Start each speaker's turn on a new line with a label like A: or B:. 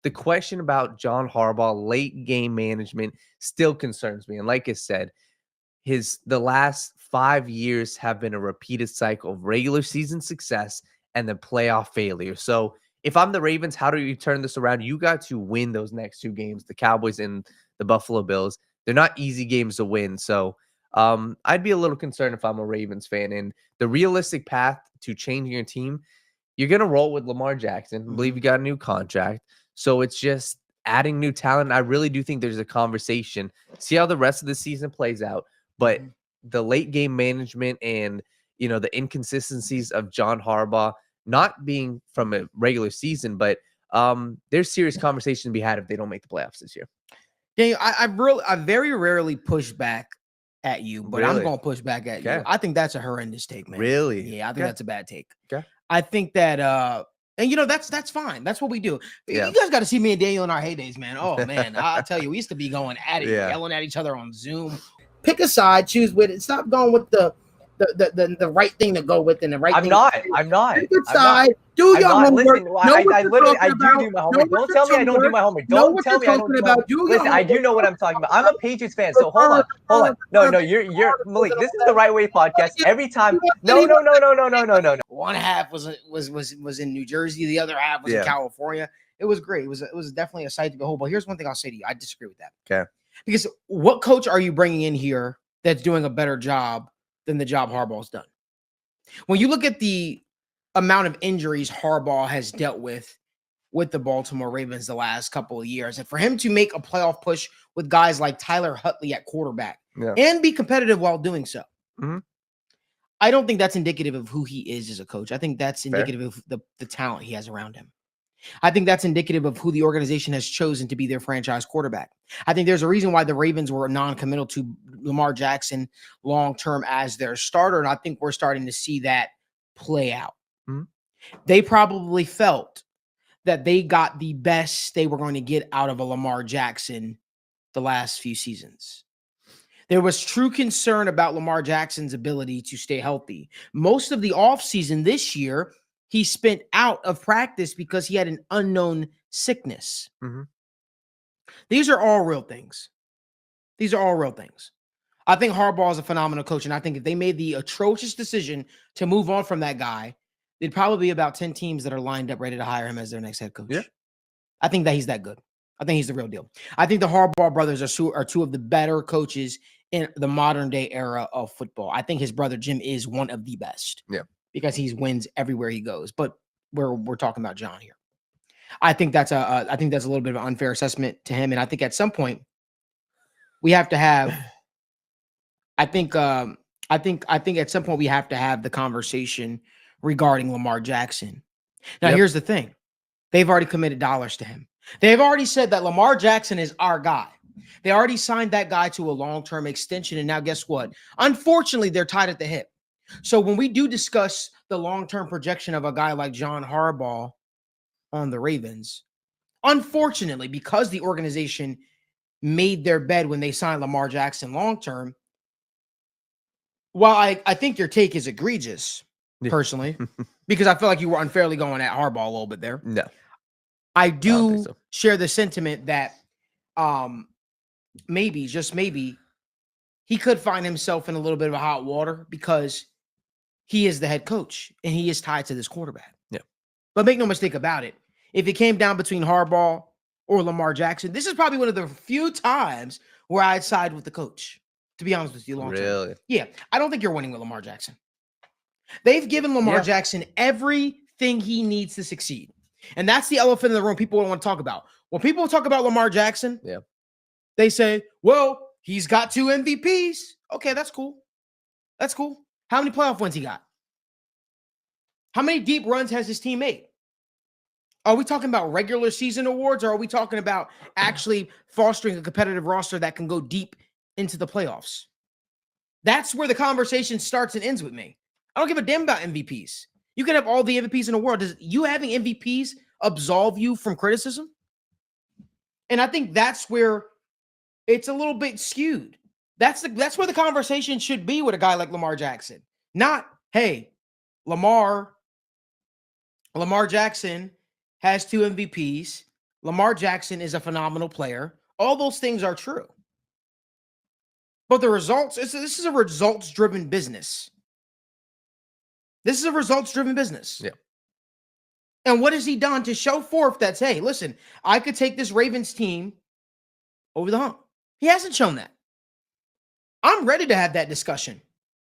A: the question about John Harbaugh late game management still concerns me. And like I said, the last 5 years have been a repeated cycle of regular season success and then playoff failure. So if I'm the Ravens, how do you turn this around? You got to win those next 2 games, the Cowboys and the Buffalo Bills. They're not easy games to win. So I'd be a little concerned if I'm a Ravens fan. And the realistic path to changing your team, you're going to roll with Lamar Jackson. I believe you got a new contract. So it's just adding new talent. I really do think there's a conversation. See how the rest of the season plays out. But the late game management and, the inconsistencies of John Harbaugh, not being from a regular season, but there's serious conversation to be had if they don't make the playoffs this year.
B: Daniel, I very rarely push back at you, but I'm going to push back at you. I think that's a horrendous take, man.
A: Really?
B: Yeah, I think that's a bad take.
A: Okay.
B: I think that, and that's fine. That's what we do. You guys got to see me and Daniel in our heydays, man. Oh, man, I'll tell you, we used to be going at it, yelling at each other on Zoom. Pick a side, choose with it. Stop going with the right thing to go with and the right
A: I'm
B: thing.
A: I'm not.
B: Pick a side. Do your homework.
A: Listen, I do my homework. Don't tell me I don't do my homework. Don't tell me I don't do my homework. Listen, I do know what I'm talking about. I'm a Patriots fan, so hold on. No, you're Malik. This is the Right Way podcast. Every time. No.
B: One half was in New Jersey. The other half was in California. It was great. It was definitely a sight to behold. But here's one thing I'll say to you. I disagree with that.
A: Okay.
B: Because what coach are you bringing in here that's doing a better job than the job Harbaugh's done? When you look at the amount of injuries Harbaugh has dealt with the Baltimore Ravens the last couple of years, and for him to make a playoff push with guys like Tyler Huntley at quarterback and be competitive while doing so, I don't think that's indicative of who he is as a coach. I think that's indicative of the talent he has around him. I think that's indicative of who the organization has chosen to be their franchise quarterback. I think there's a reason why the Ravens were non-committal to Lamar Jackson long-term as their starter, and I think we're starting to see that play out. They probably felt that they got the best they were going to get out of a Lamar Jackson the last few seasons. There was true concern about Lamar Jackson's ability to stay healthy. Most of the offseason this year, he spent out of practice because he had an unknown sickness. These are all real things. I think Harbaugh is a phenomenal coach, and I think if they made the atrocious decision to move on from that guy, there'd probably be about 10 teams that are lined up ready to hire him as their next head coach. Yeah. I think that he's that good. I think he's the real deal. I think the Harbaugh brothers are two of the better coaches in the modern day era of football. I think his brother Jim is one of the best. Yeah. Because he wins everywhere he goes. But we're talking about John here. I think that's a little bit of an unfair assessment to him. And I think at some point we have to have. I think at some point we have to have the conversation regarding Lamar Jackson. Now, here's the thing. They've already committed dollars to him. They've already said that Lamar Jackson is our guy. They already signed that guy to a long-term extension. And now guess what? Unfortunately, they're tied at the hip. So when we do discuss the long-term projection of a guy like John Harbaugh on the Ravens, unfortunately, because the organization made their bed when they signed Lamar Jackson long-term, while I think your take is egregious, personally, because I feel like you were unfairly going at Harbaugh a little bit there.
A: No.
B: I do share the sentiment that maybe, just maybe, he could find himself in a little bit of a hot water because he is the head coach and he is tied to this quarterback.
A: Yeah.
B: But make no mistake about it. If it came down between Harbaugh or Lamar Jackson, this is probably one of the few times where I'd side with the coach, to be honest with you. Long term.
A: Really?
B: Yeah. I don't think you're winning with Lamar Jackson. They've given Lamar Jackson everything he needs to succeed. And that's the elephant in the room people don't want to talk about. When people talk about Lamar Jackson, they say, well, he's got 2 MVPs. Okay, that's cool. That's cool. How many playoff wins he got? How many deep runs has his team made? Are we talking about regular season awards, or are we talking about actually fostering a competitive roster that can go deep into the playoffs? That's where the conversation starts and ends with me. I don't give a damn about MVPs. You can have all the MVPs in the world. Does you having MVPs absolve you from criticism? And I think that's where it's a little bit skewed. That's where the conversation should be with a guy like Lamar Jackson. Not, hey, Lamar Jackson has 2 MVPs. Lamar Jackson is a phenomenal player. All those things are true. But the results, this is a results-driven business. This is a results-driven business.
A: Yeah.
B: And what has he done to show forth that, hey, listen, I could take this Ravens team over the hump? He hasn't shown that. I'm ready to have that discussion.